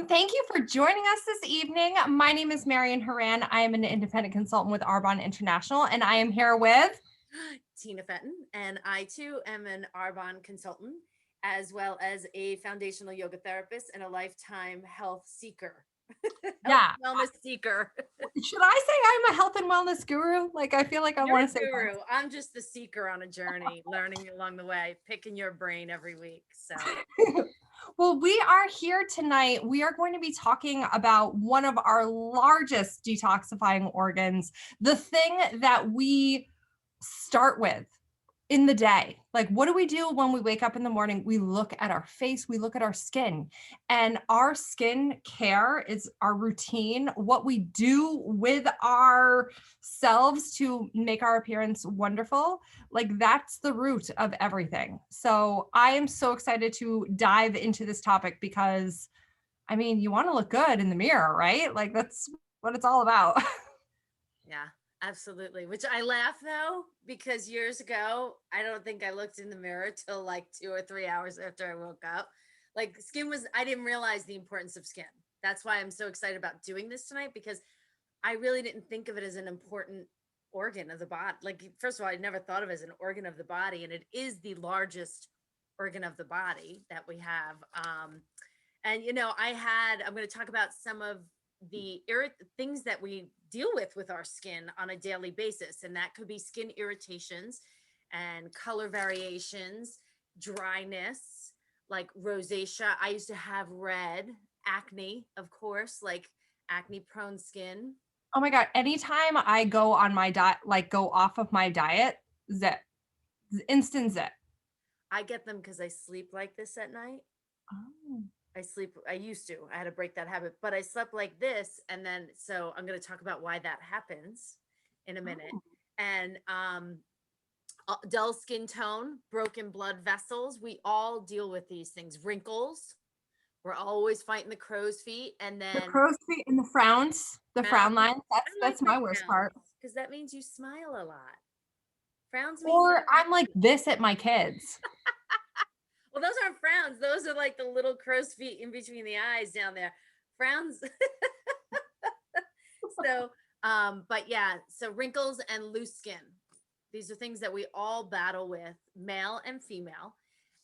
Thank you for joining us this evening. My name is Marian Horan. I am an independent consultant with Arbonne International, and I am here with Tina Fenton, and I too am an Arbonne consultant, as well as a foundational yoga therapist and a lifetime health seeker, health yeah. wellness seeker. Should I say I'm a health and wellness guru? Like I feel like I You're want a to say guru. I'm just the seeker on a journey, learning along the way, picking your brain every week. So, that. Well, we are here tonight. We are going to be talking about one of our largest detoxifying organs, the thing that we start with in the day. Like, what do we do when we wake up in the morning? We look at our face, we look at our skin, and our skin care is our routine, what we do with ourselves to make our appearance wonderful. Like, that's the root of everything. So I am so excited to dive into this topic because, I mean, you want to look good in the mirror, right? Like, that's what it's all about. yeah, absolutely. Which I laugh though, because years ago, I don't think I looked in the mirror till like 2 or 3 hours after I woke up. Like, I didn't realize the importance of skin. That's why I'm so excited about doing this tonight, because I really didn't think of it as an important organ of the body. Like, first of all, I never thought of it as an organ of the body, and it is the largest organ of the body that we have. And I'm going to talk about some of the things that we deal with our skin on a daily basis, and that could be skin irritations and color variations, dryness, like rosacea. I used to have red acne, of course, like acne prone skin. Oh my God. Anytime I go on my diet, like go off of my diet, zip, instant zip. I get them because I sleep like this at night. Oh. I used to, I had to break that habit, but I slept like this. And then, so I'm going to talk about why that happens in a minute. Oh. And, dull skin tone, broken blood vessels. We all deal with these things. Wrinkles. We're always fighting the crow's feet. And The then crow's feet and the frowns, the frown frowns. lines. I like That's the my worst frowns part. because that means you smile a lot. Frowns mean Or you're I'm like this at my kids. well, those aren't frowns. Those are like the little crow's feet in between the eyes down there. Frowns. So, but yeah, so wrinkles and loose skin. These are things that we all battle with, male and female.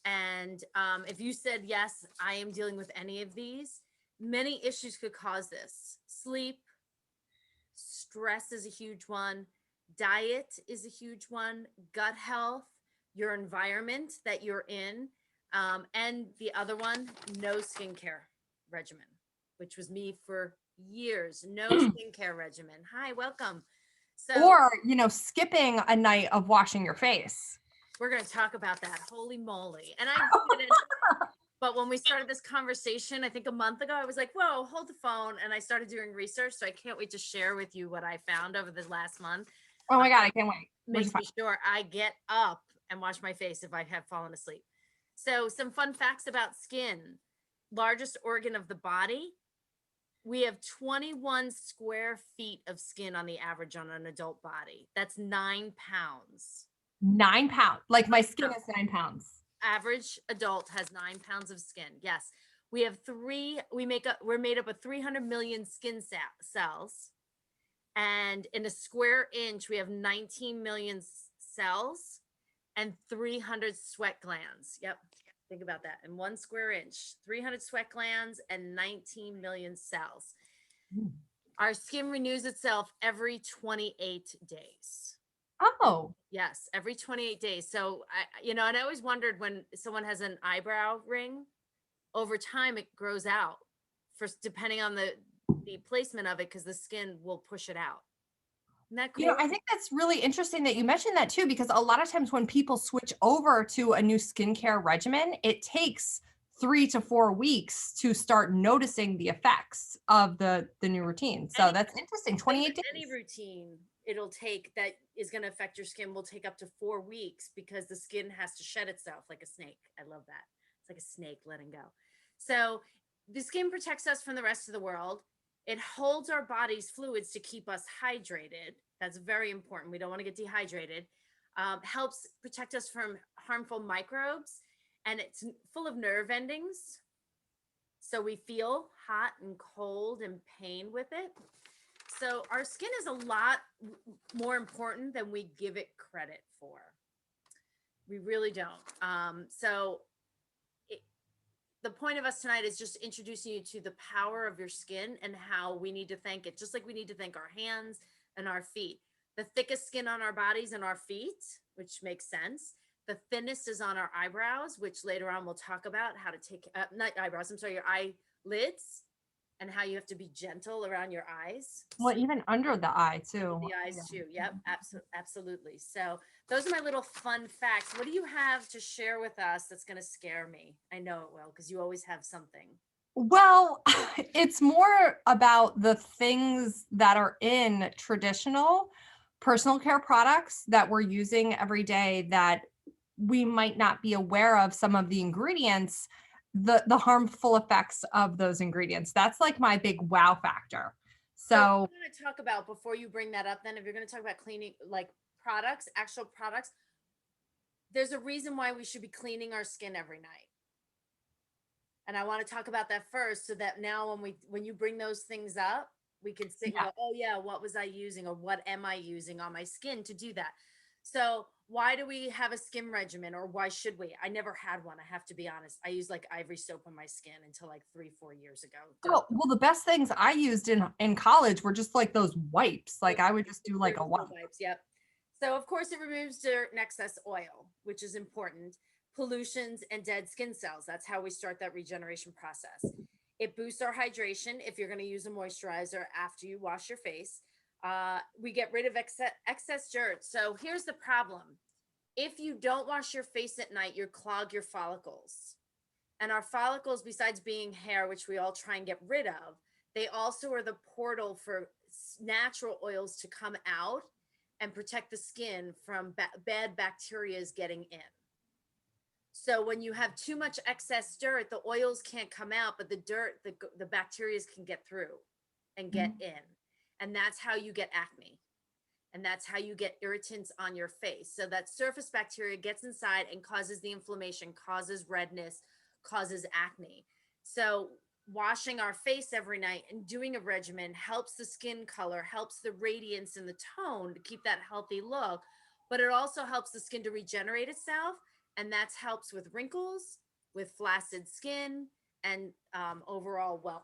And if you said, yes, I am dealing with any of these, many issues could cause this. Sleep, stress is a huge one. Diet is a huge one. Gut health, your environment that you're in. And the other one, no skincare regimen, which was me for years. No skincare regimen. Hi, welcome. So Or, skipping a night of washing your face. we're going to talk about that. Holy moly. And I didn't. But when we started this conversation, I think a month ago, I was like, whoa, hold the phone. And I started doing research. So I can't wait to share with you what I found over the last month. Oh my God, I can't wait. Where'd you Makes me sure I get up and wash my face if I have fallen asleep. So, some fun facts about skin: largest organ of the body. We have 21 square feet of skin on the average on an adult body. That's 9 pounds. 9 pounds. Like my skin Pounds. is 9 pounds. Average adult has 9 pounds of skin. Yes. We have we're made up of 300 million skin cells. And in a square inch, we have 19 million cells and 300 sweat glands. Yep. Think about that. In 1 square inch, 300 sweat glands and 19 million cells. Mm. Our skin renews itself every 28 days. Oh. Yes, every 28 days. So and I always wondered, when someone has an eyebrow ring, over time it grows out, depending on the placement of it, because the skin will push it out. Isn't that cool? I think that's really interesting that you mentioned that too, because a lot of times when people switch over to a new skincare regimen, it takes 3 to 4 weeks to start noticing the effects of the new routine. So that's interesting. 28 Any days. routine it'll take that is going to affect your skin will take up to 4 weeks, because the skin has to shed itself like a snake. I love that. It's like a snake letting go. So the skin protects us from the rest of the world. It holds our body's fluids to keep us hydrated. That's very important. We don't want to get dehydrated. Helps protect us from harmful microbes, and it's full of nerve endings. So we feel hot and cold and pain with it. So our skin is a lot more important than we give it credit for. We really don't. The point of us tonight is just introducing you to the power of your skin and how we need to thank it, just like we need to thank our hands and our feet. The thickest skin on our bodies and our feet, which makes sense. The thinnest is on our eyebrows, which later on we'll talk about how to take, not eyebrows, I'm sorry, your eyelids, and how you have to be gentle around your eyes. Well, even under the eye too. The eyes too. Yep, absolutely. So those are my little fun facts. What do you have to share with us that's going to scare me? I know it will, because you always have something. Well, it's more about the things that are in traditional personal care products that we're using every day that we might not be aware of some of the ingredients, the harmful effects of those ingredients. That's like my big wow factor. So I'm going to talk about, before you bring that up, then if you're going to talk about cleaning, like products, actual products, there's a reason why we should be cleaning our skin every night. And I want to talk about that first, so that now when you bring those things up, we can sit and go, oh yeah, what was I using, or what am I using on my skin to do that? So why do we have a skin regimen, or why should we? I never had one. I have to be honest. I used like ivory soap on my skin until like 3-4 years ago. well, the best things I used in college were just like those wipes. Like I would just do like a wipe. Wipes. Yep. So of course it removes dirt and excess oil, which is important. Pollutions and dead skin cells. That's how we start that regeneration process. It boosts our hydration if you're going to use a moisturizer after you wash your face. We get rid of excess dirt. So here's the problem. If you don't wash your face at night, you clog your follicles. And our follicles, besides being hair, which we all try and get rid of, they also are the portal for natural oils to come out and protect the skin from bad bacteria getting in. So when you have too much excess dirt, the oils can't come out, but the dirt, the bacteria can get through and get in. And that's how you get acne. And that's how you get irritants on your face. So that surface bacteria gets inside and causes the inflammation, causes redness, causes acne. So washing our face every night and doing a regimen helps the skin color, helps the radiance and the tone to keep that healthy look, but it also helps the skin to regenerate itself. And that helps with wrinkles, with flaccid skin, and overall, well,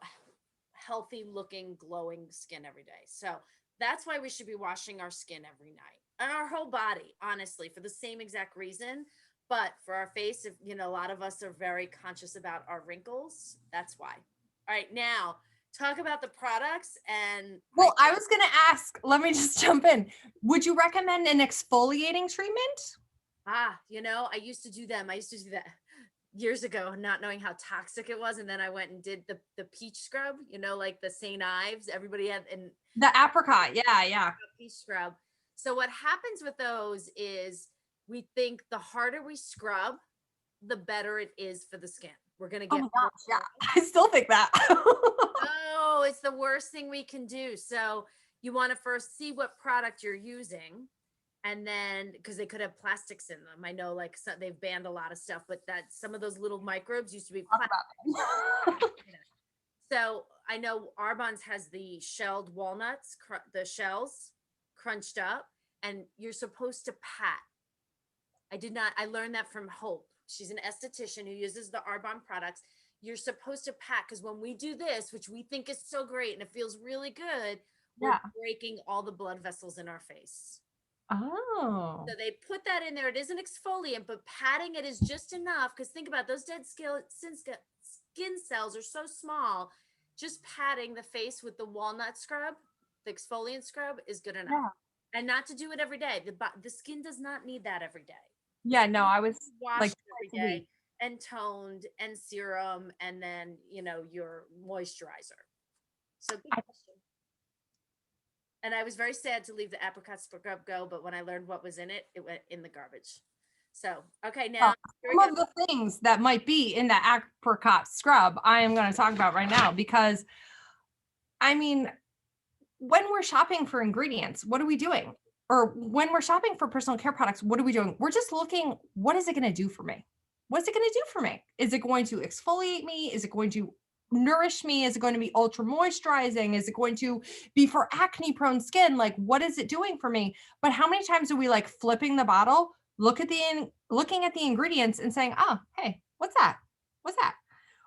healthy looking, glowing skin every day. So that's why we should be washing our skin every night, and our whole body, honestly, for the same exact reason. But for our face, if you know, a lot of us are very conscious about our wrinkles. That's why. All right, now talk about the products. And well, I was going to ask, let me just jump in. Would you recommend an exfoliating treatment? You know, I used to do them. I used to do that years ago, not knowing how toxic it was. And then I went and did the peach scrub, you know, like the St. Ives, everybody had, and The apricot. Yeah. peach scrub. So what happens with those is we think the harder we scrub, the better it is for the skin. We're going to get, Oh my gosh, yeah. I still think that. oh, it's the worst thing we can do. So you want to first see what product you're using. And then, because they could have plastics in them. I know, like, so they've banned a lot of stuff, but that some of those little microbes used to be plastic. So I know Arbonne's has the shelled walnuts, the shells crunched up, and you're supposed to pat. I learned that from Hope. She's an esthetician who uses the Arbonne products. You're supposed to pat, because when we do this, which we think is so great and it feels really good, we're breaking all the blood vessels in our face. Oh. So they put that in there. It is an exfoliant, but patting it is just enough. Because think about those dead skin cells are so small. Just patting the face with the walnut scrub, the exfoliant scrub, is good enough. Yeah. And not to do it every day. The skin does not need that every day. Yeah, no, I was washed like every day and toned and serum, and then, you know, your moisturizer. So good question. And I was very sad to leave the apricot scrub go, but when I learned what was in it, it went in the garbage. So, okay, now some of the things that might be in the apricot scrub, I am going to talk about right now, because I mean, when we're shopping for ingredients, what are we doing? Or when we're shopping for personal care products, what are we doing? We're just looking, what is it going to do for me? What's it going to do for me? Is it going to exfoliate me? Is it going to nourish me? Is it going to be ultra moisturizing? Is it going to be for acne prone skin? Like, what is it doing for me? But how many times are we like flipping the bottle, looking at the ingredients and saying, oh, hey, what's that? What's that?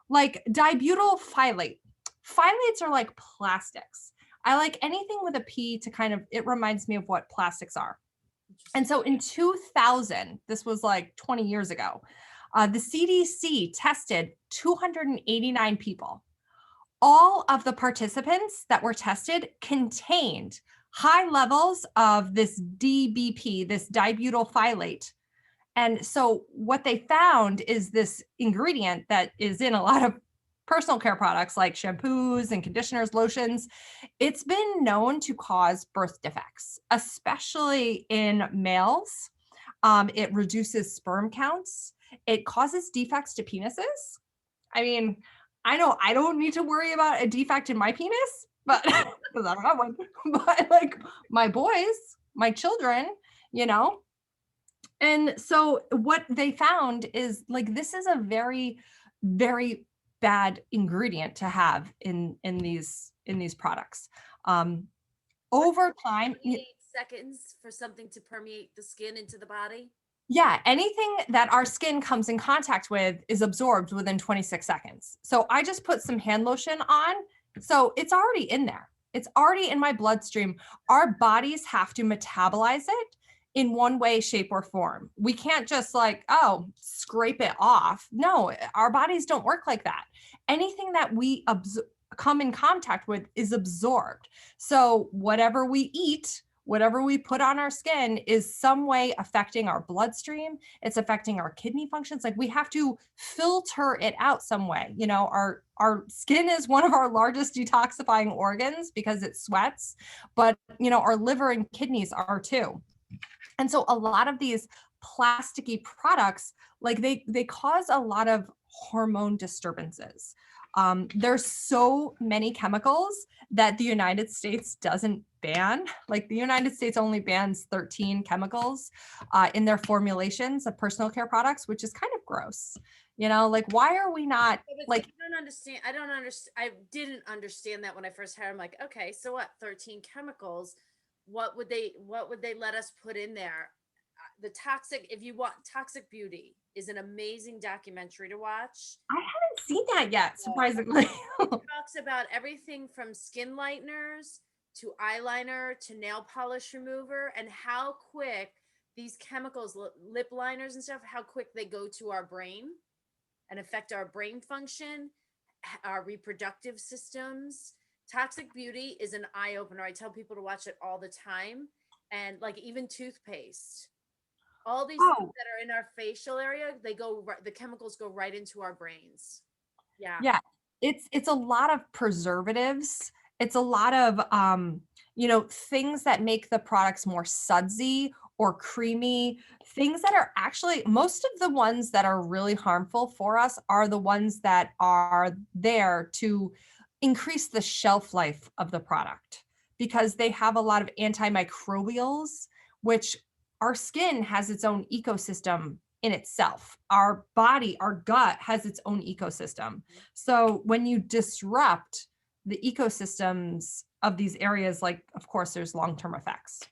Like dibutyl phylate. Phthalates are like plastics. I like anything with a P to kind of, it reminds me of what plastics are. And so in 2000, this was like 20 years ago, the CDC tested 289 people. All of the participants that were tested contained high levels of this DBP, this dibutyl phylate. And so what they found is this ingredient that is in a lot of personal care products like shampoos and conditioners, lotions. It's been known to cause birth defects, especially in males. It reduces sperm counts. It causes defects to penises. I mean, I know I don't need to worry about a defect in my penis, but because I don't have one, but like my boys, my children, you know. And so what they found is like this is a very, very bad ingredient to have in these products. Over time, 8 seconds for something to permeate the skin into the body. yeah, anything that our skin comes in contact with is absorbed within 26 seconds. So I just put some hand lotion on. So it's already in there. It's already in my bloodstream. Our bodies have to metabolize it in one way, shape, or form. We can't just like, oh, scrape it off. No, our bodies don't work like that. Anything that we come in contact with is absorbed. So whatever we eat, whatever we put on our skin is some way affecting our bloodstream. It's affecting our kidney functions. Like we have to filter it out some way. You know, our skin is one of our largest detoxifying organs because it sweats, but you know, our liver and kidneys are too. And so a lot of these plasticky products, like they cause a lot of hormone disturbances. There's so many chemicals that the United States doesn't ban. Like the United States only bans 13 chemicals in their formulations of personal care products, which is kind of gross. You know, like why are we not like? I don't understand. I didn't understand that when I first heard. I'm like, okay, so what? 13 chemicals. What would they let us put in there? The toxic, if you want, Toxic Beauty is an amazing documentary to watch. I haven't seen that yet, surprisingly. It talks about everything from skin lighteners to eyeliner to nail polish remover and how quick these chemicals, lip liners and stuff, how quick they go to our brain and affect our brain function, our reproductive systems. Toxic Beauty is an eye opener. I tell people to watch it all the time. And like even toothpaste, all these things that are in our facial area, the chemicals go right into our brains. Yeah. Yeah. It's a lot of preservatives. It's a lot of you know, things that make the products more sudsy or creamy, things that are actually, most of the ones that are really harmful for us are the ones that are there to increase the shelf life of the product because they have a lot of antimicrobials, which our skin has its own ecosystem in itself. Our body, our gut has its own ecosystem. So when you disrupt the ecosystems of these areas, like, of course, there's long-term effects.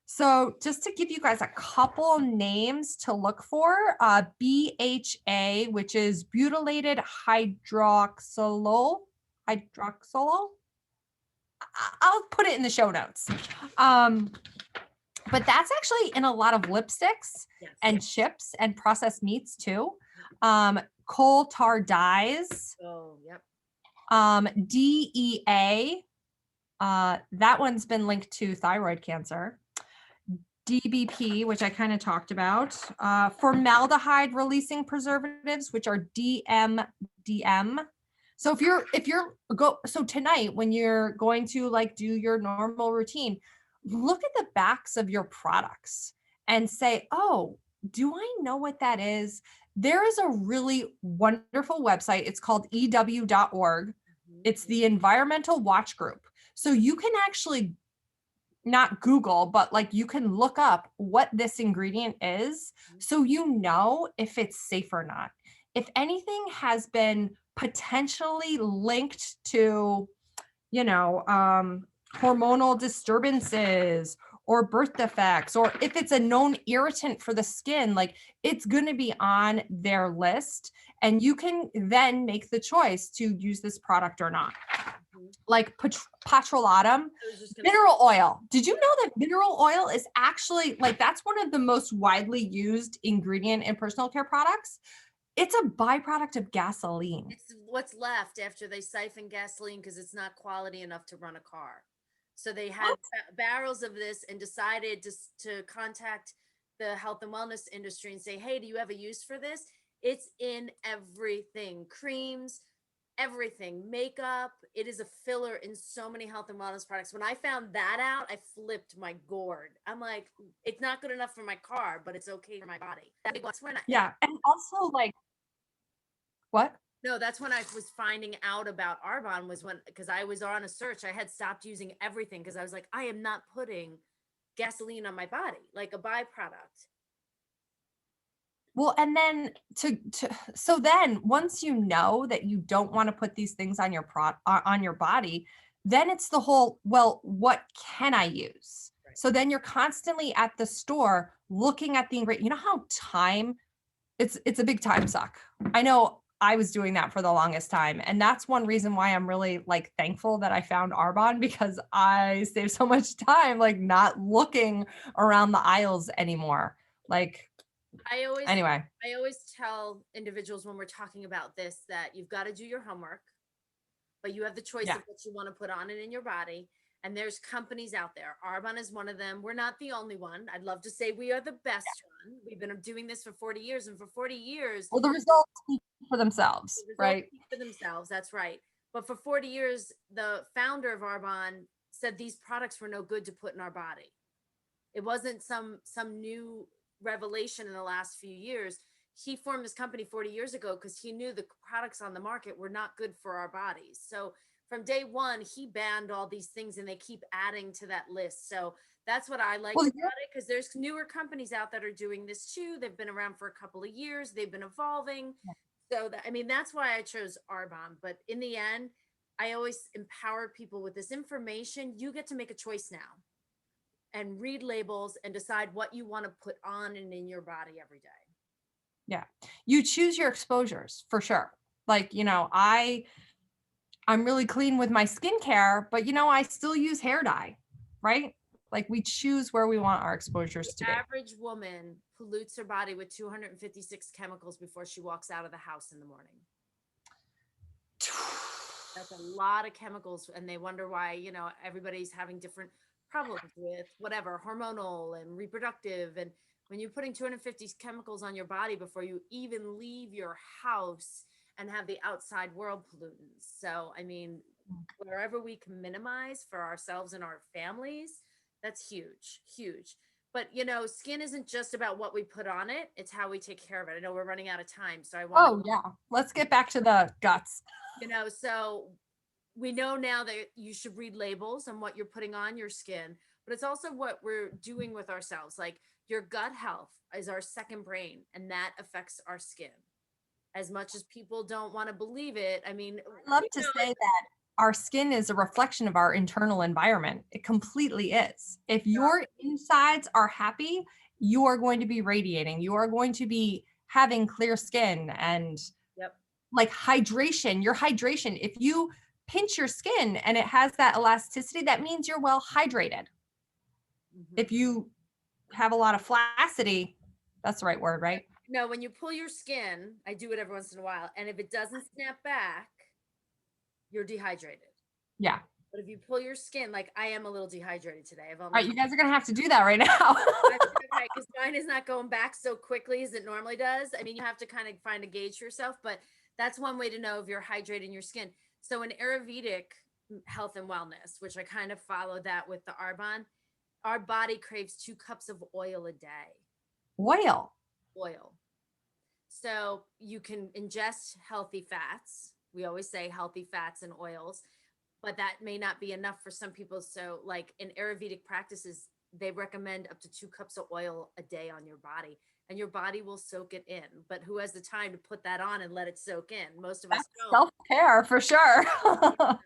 So just to give you guys a couple names to look for, BHA, which is butylated hydroxylol. I'll put it in the show notes. But that's actually in a lot of lipsticks and chips and processed meats too. Coal tar dyes. Oh, yep. DEA. That one's been linked to thyroid cancer. DBP, which I kind of talked about. Formaldehyde releasing preservatives, which are DMDM. So so tonight when you're going to like do your normal routine, look at the backs of your products and say, oh, do I know what that is? There is a really wonderful website. It's called EW.org. It's the Environmental Watch Group. So you can actually not Google, but like you can look up what this ingredient is so you know if it's safe or not. If anything has been potentially linked to, hormonal disturbances or birth defects, or if it's a known irritant for the skin, like it's going to be on their list. And you can then make the choice to use this product or not. Like petrolatum, mineral oil. Did you know that mineral oil is actually like, that's one of the most widely used ingredient in personal care products? It's a byproduct of gasoline. It's what's left after they siphon gasoline because it's not quality enough to run a car. So they had barrels of this and decided to contact the health and wellness industry and say, hey, do you have a use for this? It's in everything, creams, everything, makeup. It is a filler in so many health and wellness products. When I found that out, I flipped my gourd. I'm like, it's not good enough for my car, but it's okay for my body. That's when yeah. And also like, what? No, that's when I was finding out about Arbonne was when, because I was on a search. I had stopped using everything because I was like, I am not putting gasoline on my body, like a byproduct. Well, and then so then once you know that you don't want to put these things on your on your body, then it's the whole, well, what can I use? Right. So then you're constantly at the store looking at the ingredient. You know how time, it's a big time suck. I know I was doing that for the longest time. And that's one reason why I'm really like thankful that I found Arbonne, because I saved so much time, like not looking around the aisles anymore. Like, anyway. I always tell individuals when we're talking about this that you've got to do your homework, but you have the choice of what you want to put on it in your body. And there's companies out there. Arbonne is one of them. We're not the only one. I'd love to say we are the best one. We've been doing this for 40 years, and for 40 years, well, the results speak for themselves, right? Speak for themselves. That's right. But for 40 years, the founder of Arbonne said these products were no good to put in our body. It wasn't some new revelation in the last few years. He formed this company 40 years ago because he knew the products on the market were not good for our bodies. So from day one, he banned all these things, and they keep adding to that list. So that's what I like about it, because there's newer companies out that are doing this too. They've been around for a couple of years. They've been evolving. So that, I mean, that's why I chose Arbonne. But in the end, I always empower people with this information. You get to make a choice now and read labels and decide what you want to put on and in your body every day. Yeah. You choose your exposures for sure. Like, I'm really clean with my skincare, but I still use hair dye, right? Like we choose where we want our exposures to be. The average woman pollutes her body with 256 chemicals before she walks out of the house in the morning. That's a lot of chemicals, and they wonder why, everybody's having different problems with whatever, hormonal and reproductive. And when you're putting 250 chemicals on your body before you even leave your house and have the outside world pollutants. So, I mean, wherever we can minimize for ourselves and our families, that's huge, huge. But, skin isn't just about what we put on it. It's how we take care of it. I know we're running out of time, so I want Oh, yeah. Let's get back to the guts. So we know now that you should read labels on what you're putting on your skin, but it's also what we're doing with ourselves. Like your gut health is our second brain, and that affects our skin. As much as people don't want to believe it, I mean, I love to say that our skin is a reflection of our internal environment. It completely is. If your insides are happy, you are going to be radiating. You are going to be having clear skin and like hydration, your hydration. If you pinch your skin and it has that elasticity, that means you're well hydrated. If you have a lot of flaccidity, that's the right word, right? No, when you pull your skin, I do it every once in a while, and if it doesn't snap back, you're dehydrated. Yeah. But if you pull your skin, like I am a little dehydrated today. All right, you guys are gonna have to do that right now. Okay, because mine is not going back so quickly as it normally does. I mean, you have to kind of find a gauge for yourself, but that's one way to know if you're hydrating your skin. So in Ayurvedic health and wellness, which I kind of follow that with the Arbonne, our body craves 2 cups of oil a day. Oil. So you can ingest healthy fats. We always say healthy fats and oils, but that may not be enough for some people. So like in Ayurvedic practices, they recommend up to 2 cups of oil a day on your body. and your body will soak it in. But who has the time to put that on and let it soak in? Most of us That's don't. self-care for sure. Self-care.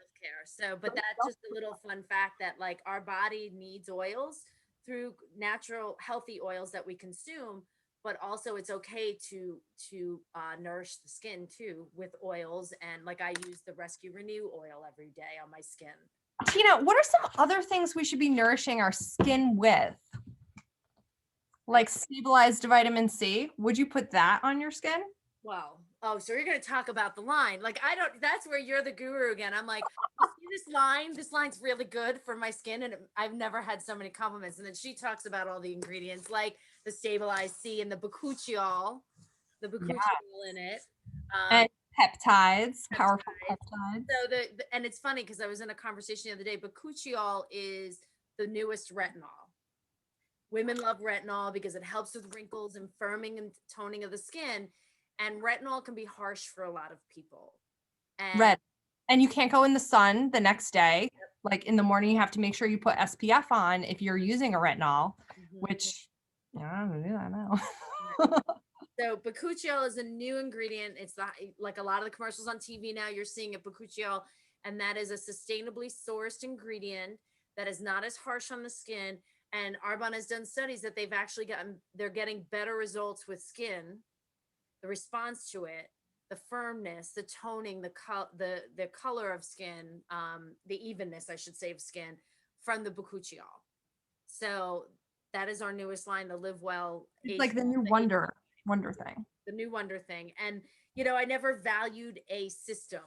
So, but that's just a little fun fact that like our body needs oils through natural healthy oils that we consume, but also it's okay to nourish the skin too with oils. And like I use the Rescue Renew oil every day on my skin. Tina, what are some other things we should be nourishing our skin with? Like stabilized vitamin C. Would you put that on your skin? Wow. Oh, so you're going to talk about the line. Like, I don't, that's where you're the guru again. I'm like, you see this line? This line's really good for my skin. And I've never had so many compliments. And then she talks about all the ingredients like the stabilized C and the bakuchiol in it. And peptides, powerful Peptides. peptides. So and it's funny because I was in a conversation the other day. Bakuchiol is the newest retinol. Women love retinol because it helps with wrinkles and firming and toning of the skin. And retinol can be harsh for a lot of people. And Red. And you can't go in the sun the next day. Like in the morning, you have to make sure you put SPF on if you're using a retinol, which I don't do that now. So bakuchiol is a new ingredient. It's like a lot of the commercials on TV now, you're seeing a bakuchiol, and that is a sustainably sourced ingredient that is not as harsh on the skin. And Arbonne has done studies that they're getting better results with skin, the response to it, the firmness, the toning, the color of skin, the evenness, I should say, of skin from the bakuchiol. So that is our newest line, the Live Well. It's like the new wonder thing. The new wonder thing. And, you know, I never valued a system.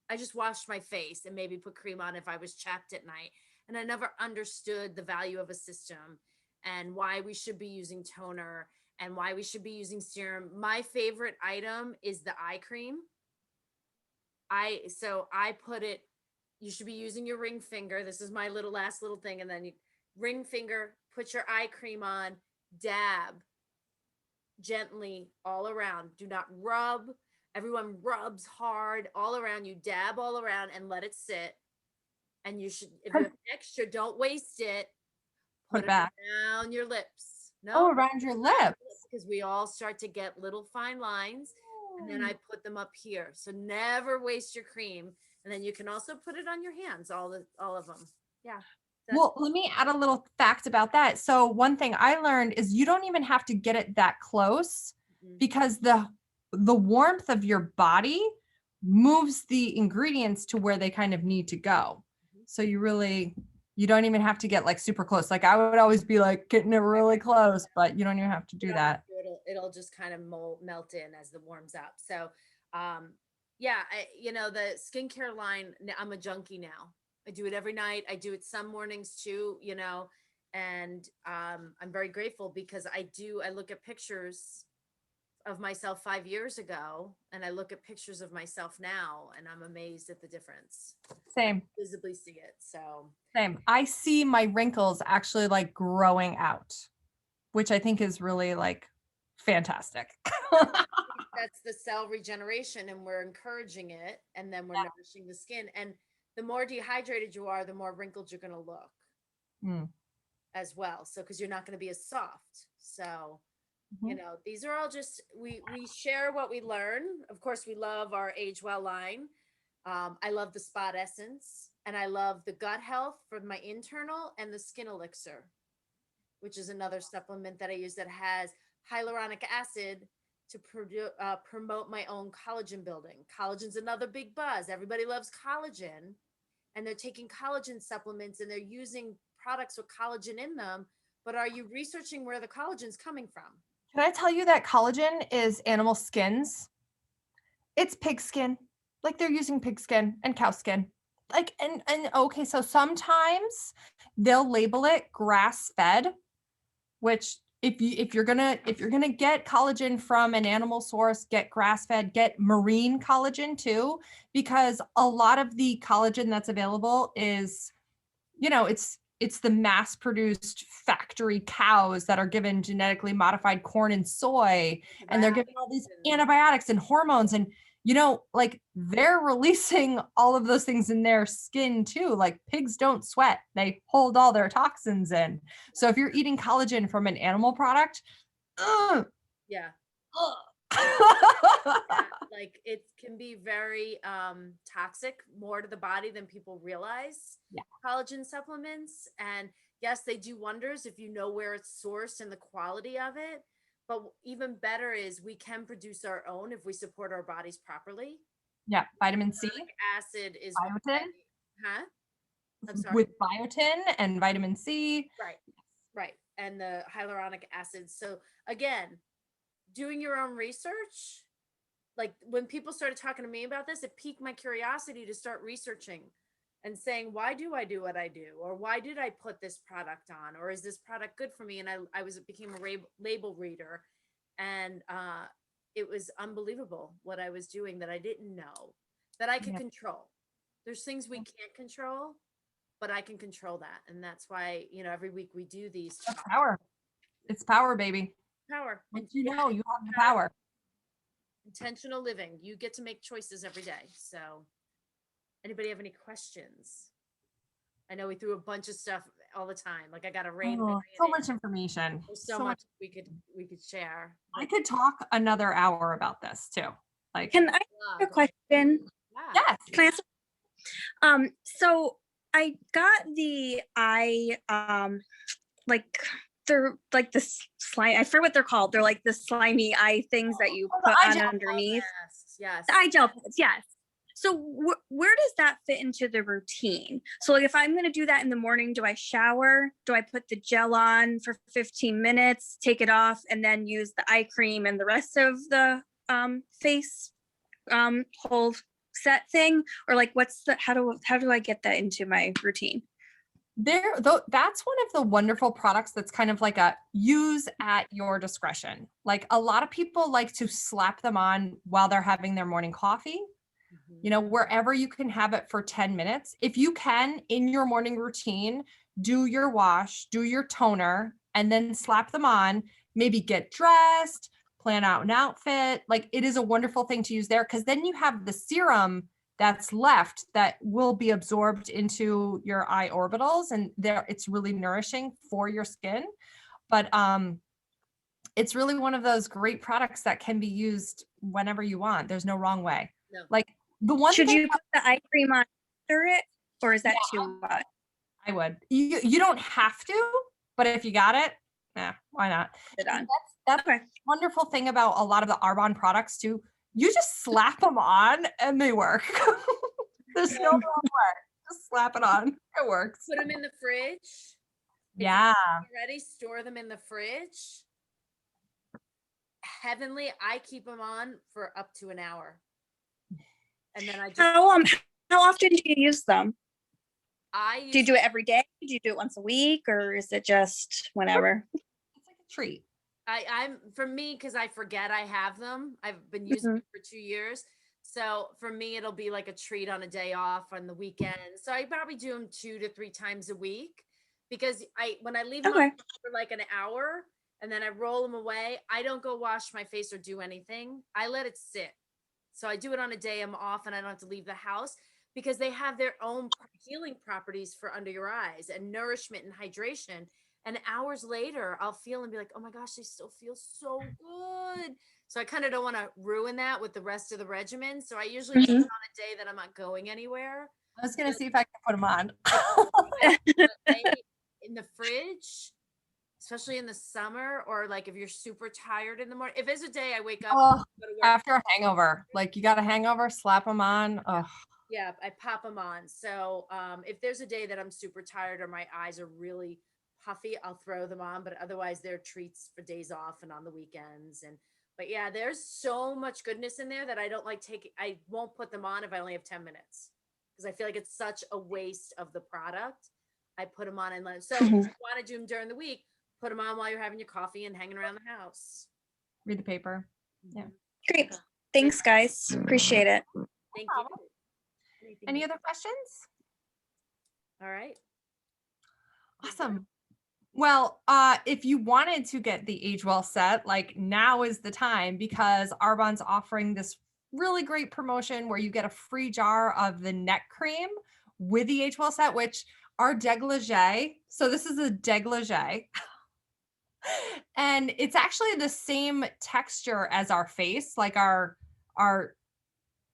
I just washed my face and maybe put cream on if I was chapped at night. And I never understood the value of a system and why we should be using toner and why we should be using serum. My favorite item is the eye cream. So I put it, you should be using your ring finger. This is my last little thing. And then you ring finger, put your eye cream on, dab gently all around. Do not rub. Everyone rubs hard all around. You dab all around and let it sit. And you should, if you have extra, don't waste it. Put it back down your lips. No, around your lips. Because we all start to get little fine lines. And then I put them up here. So never waste your cream. And then you can also put it on your hands, all of them. Yeah. Well, let me add a little fact about that. So one thing I learned is you don't even have to get it that close because the warmth of your body moves the ingredients to where they kind of need to go. So you don't even have to get like super close. Like I would always be like getting it really close, but you don't even have to do that. It'll just kind of melt in as it warms up. So, yeah, the skincare line, I'm a junkie now. I do it every night. I do it some mornings too, and I'm very grateful because I look at pictures of myself 5 years ago and I look at pictures of myself now and I'm amazed at the difference. Same. I visibly see it. So same. I see my wrinkles actually like growing out, which I think is really like fantastic. That's the cell regeneration and we're encouraging it and then we're nourishing the skin. And the more dehydrated you are, the more wrinkled you're going to look as well. So, because you're not going to be as soft. So, these are all just, we share what we learn. Of course, we love our AgeWell line. I love the Spot Essence and I love the gut health for my internal and the skin elixir, which is another supplement that I use that has hyaluronic acid to promote my own collagen building. Collagen's another big buzz. Everybody loves collagen and they're taking collagen supplements and they're using products with collagen in them. But are you researching where the collagen's coming from? Can I tell you that collagen is animal skins? It's pig skin. Like they're using pig skin and cow skin. Like, and okay, so sometimes they'll label it grass fed, which if you're gonna get collagen from an animal source, get grass fed, get marine collagen too, because a lot of the collagen that's available is, it's the mass produced factory cows that are given genetically modified corn and soy, and they're given all these antibiotics and hormones. And, like they're releasing all of those things in their skin too. Like pigs don't sweat. They hold all their toxins in. So if you're eating collagen from an animal product, Yeah. Yeah. Yeah, like it can be very toxic more to the body than people realize. Collagen supplements, and yes, they do wonders if you know where it's sourced and the quality of it, but even better is we can produce our own if we support our bodies properly. Yeah. Vitamin C, Hyaluronic acid is biotin, huh? I'm sorry. with biotin and vitamin C. Right. Right. And the hyaluronic acid. So again, doing your own research, like when people started talking to me about this, it piqued my curiosity to start researching and saying, why do I do what I do? Or why did I put this product on? Or is this product good for me? And I became a label reader, and it was unbelievable what I was doing that I didn't know that I could Yeah. control. There's things we can't control, but I can control that. And that's why, every week we do these That's talks. power. It's power, baby. Power. Once you know, you have the power. Intentional living. You get to make choices every day. So anybody have any questions? I know we threw a bunch of stuff all the time. Like I got to rein Oh, it so in. much information. There's so much we could share. I could talk another hour about this too. Like, Can I ask a question? Yeah. yes. Can I ask? So I got the eye, like they're like this slime. I forget what they're called. They're like the slimy eye things that you put on underneath. Yes. The eye gel pads, yes. So where does that fit into the routine? So like if I'm going to do that in the morning, do I shower? Do I put the gel on for 15 minutes, take it off, and then use the eye cream and the rest of the face whole set thing? Or like how do I get that into my routine? That's one of the wonderful products that's kind of like a use at your discretion. Like a lot of people like to slap them on while they're having their morning coffee. Wherever you can have it for 10 minutes. If you can, in your morning routine, do your wash, do your toner, and then slap them on, maybe get dressed, plan out an outfit. Like it is a wonderful thing to use there because then you have the serum that's left that will be absorbed into your eye orbitals, and it's really nourishing for your skin. But it's really one of those great products that can be used whenever you want. There's no wrong way. No. Like the one should you put the eye cream on after it, or is that too much? I would. You don't have to, but if you got it, why not? That's okay. Wonderful thing about a lot of the Arbonne products too. You just slap them on and they work. There's no wrong way. Just slap it on. It works. Put them in the fridge. Yeah. Ready? Store them in the fridge. Heavenly, I keep them on for up to an hour. And then I just how often do you use them? Do you do it every day? Do you do it once a week, or is it just whenever? It's like a treat. I'm for me, because I forget I have them. I've been using them for 2 years. So for me, it'll be like a treat on a day off on the weekend. So I probably do them 2 to 3 times a week, because when I leave them on for like an hour and then I roll them away, I don't go wash my face or do anything. I let it sit. So I do it on a day I'm off and I don't have to leave the house, because they have their own healing properties for under your eyes and nourishment and hydration. And hours later, I'll feel and be like, oh my gosh, they still feel so good. So I kind of don't want to ruin that with the rest of the regimen. So I usually do it on a day that I'm not going anywhere. I was going to see if I can put them on. In the fridge, especially in the summer, or like if you're super tired in the morning. If it's a day I wake up after a hangover, like you got a hangover, slap them on. Yeah, I pop them on. So if there's a day that I'm super tired or my eyes are really puffy, I'll throw them on. But otherwise, they're treats for days off and on the weekends. But yeah, there's so much goodness in there that I don't like I won't put them on if I only have 10 minutes, because I feel like it's such a waste of the product. I put them on and let. So if you want to do them during the week, put them on while you're having your coffee and hanging around the house. Read the paper. Yeah. Great. Thanks, guys. Appreciate it. Thank you. Any other questions? All right. Awesome. Well, if you wanted to get the AgeWell set, like now is the time, because Arbonne's offering this really great promotion where you get a free jar of the neck cream with the AgeWell set, which our dégagé. So this is a dégagé. And it's actually the same texture as our face, like our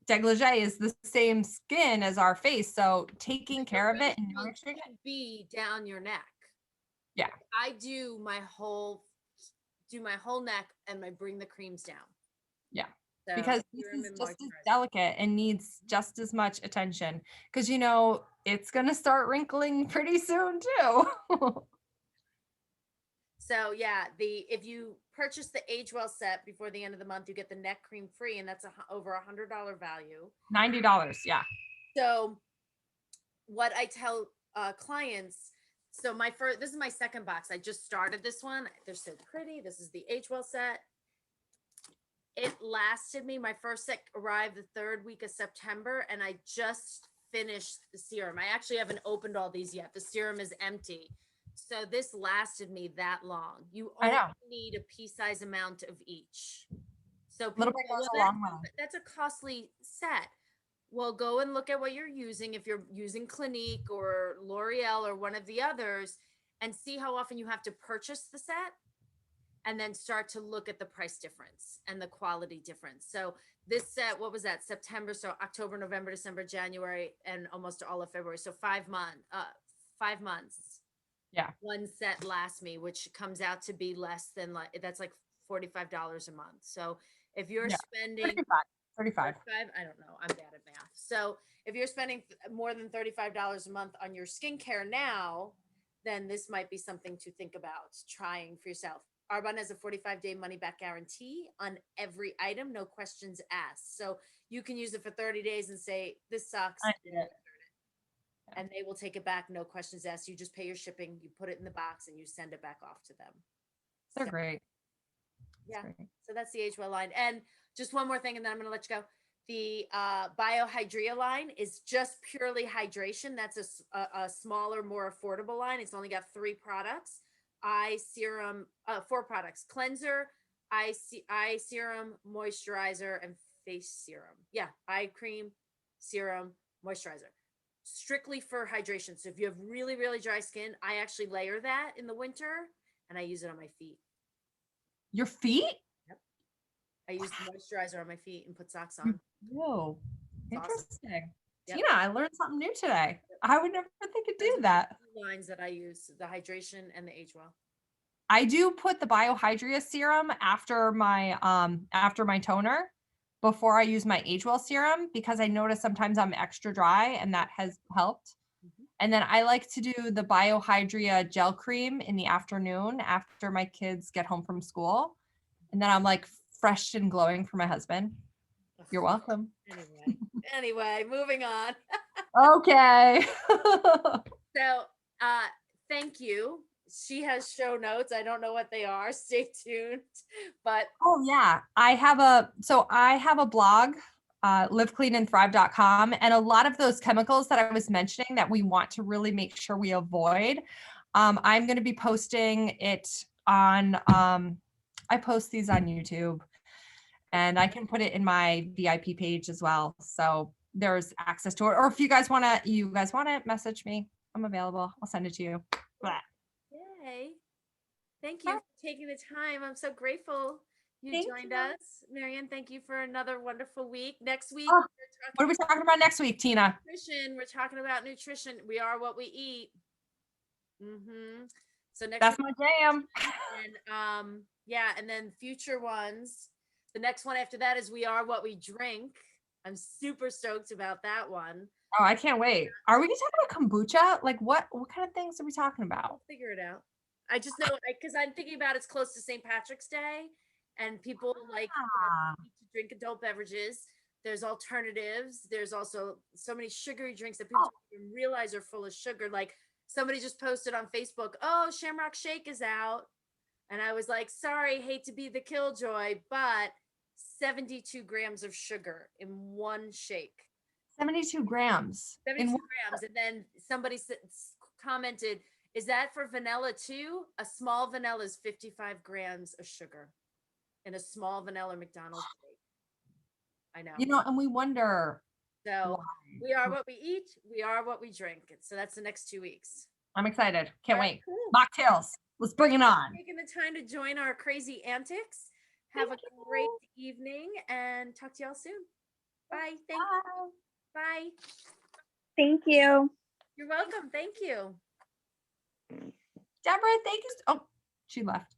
dégagé is the same skin as our face. So taking care of it and nourishing it. Should be down your neck. Yeah. I do my whole neck and I bring the creams down. Yeah. So Because this serum is and just as moisturizer. delicate and needs just as much attention. Because you know, it's gonna start wrinkling pretty soon too. So yeah, if you purchase the AgeWell set before the end of the month, you get the neck cream free, and that's over $100 value. $90, yeah. So what I tell clients, so this is my second box. I just started this one. They're so pretty. This is the AgeWell set. It lasted me. My first set arrived the third week of September, and I just finished the serum. I actually haven't opened all these yet. The serum is empty. So this lasted me that long. You I only know. need a pea-sized amount of each. So A little people bit go, goes well, a long way. that's a costly set. Well, go and look at what you're using. If you're using Clinique or L'Oreal or one of the others, and see how often you have to purchase the set, and then start to look at the price difference and the quality difference. So this set, what was that? September, so October, November, December, January, and almost all of February. So 5 months. Yeah. One set lasts me, which comes out to be less than that's like $45 a month. So if you're spending 35. I don't know. I'm bad at math. So if you're spending more than $35 a month on your skincare now, then this might be something to think about trying for yourself. Arbonne has a 45-day money-back guarantee on every item, no questions asked. So you can use it for 30 days and say, this sucks. I did it. And they will take it back, no questions asked. You just pay your shipping, you put it in the box, and you send it back off to them. They're great. Yeah. So that's the AgeWell line. And just one more thing, and then I'm going to let you go. The Biohydria line is just purely hydration. That's a smaller, more affordable line. It's only got 3 products. Eye serum, 4 products: cleanser, eye serum, moisturizer, and face serum. Yeah, eye cream, serum, moisturizer. Strictly for hydration. So if you have really, really dry skin, I actually layer that in the winter, and I use it on my feet. Your feet? Yep. I use the moisturizer on my feet and put socks on. Whoa, It's awesome. interesting. Yep. Tina, I learned something new today. I would never think to do that. Lines that I use: the hydration and the AgeWell. I do put the Biohydria serum after my toner before I use my AgeWell serum, because I notice sometimes I'm extra dry, and that has helped. And then I like to do the Biohydria gel cream in the afternoon after my kids get home from school. And then I'm like fresh and glowing for my husband. You're welcome. Anyway, moving on. Okay. So, thank you. She has show notes. I don't know what they are. Stay tuned. But oh yeah, I have a blog, livecleanandthrive.com, and a lot of those chemicals that I was mentioning that we want to really make sure we avoid. I'm going to be posting it on. I post these on YouTube, and I can put it in my VIP page as well. So there's access to it. Or if you guys want to message me, I'm available. I'll send it to you. Blah. Yay. Thank you for taking the time. I'm so grateful you joined us. Marianne, thank you for another wonderful week. Next week, what are we talking about next week, Tina? Nutrition. We're talking about nutrition. We are what we eat. So that's my jam. And and then future ones. The next one after that is We Are What We Drink. I'm super stoked about that one. Oh, I can't wait. Are we talking about kombucha? Like what kind of things are we talking about? I'll figure it out. I just know, because I'm thinking about it's close to St. Patrick's Day, and people like to drink adult beverages. There's alternatives. There's also so many sugary drinks that people don't even realize are full of sugar. Like somebody just posted on Facebook, oh, Shamrock Shake is out. And I was like, sorry, hate to be the killjoy, but 72 grams of sugar in one shake. 72 grams. 72 grams. And then somebody commented, is that for vanilla too? A small vanilla is 55 grams of sugar in a small vanilla McDonald's shake. I know. You know, and we wonder. So we are what we eat. We are what we drink. So that's the next 2 weeks. I'm excited. Can't All right, wait. cool. Mocktails. Let's bring it on. Taking the time to join our crazy antics. Have Thank a great evening and talk to y'all soon. Bye. Thank you. Bye. Thank you. You're welcome. Thank you. Deborah, thank you. Oh, she left.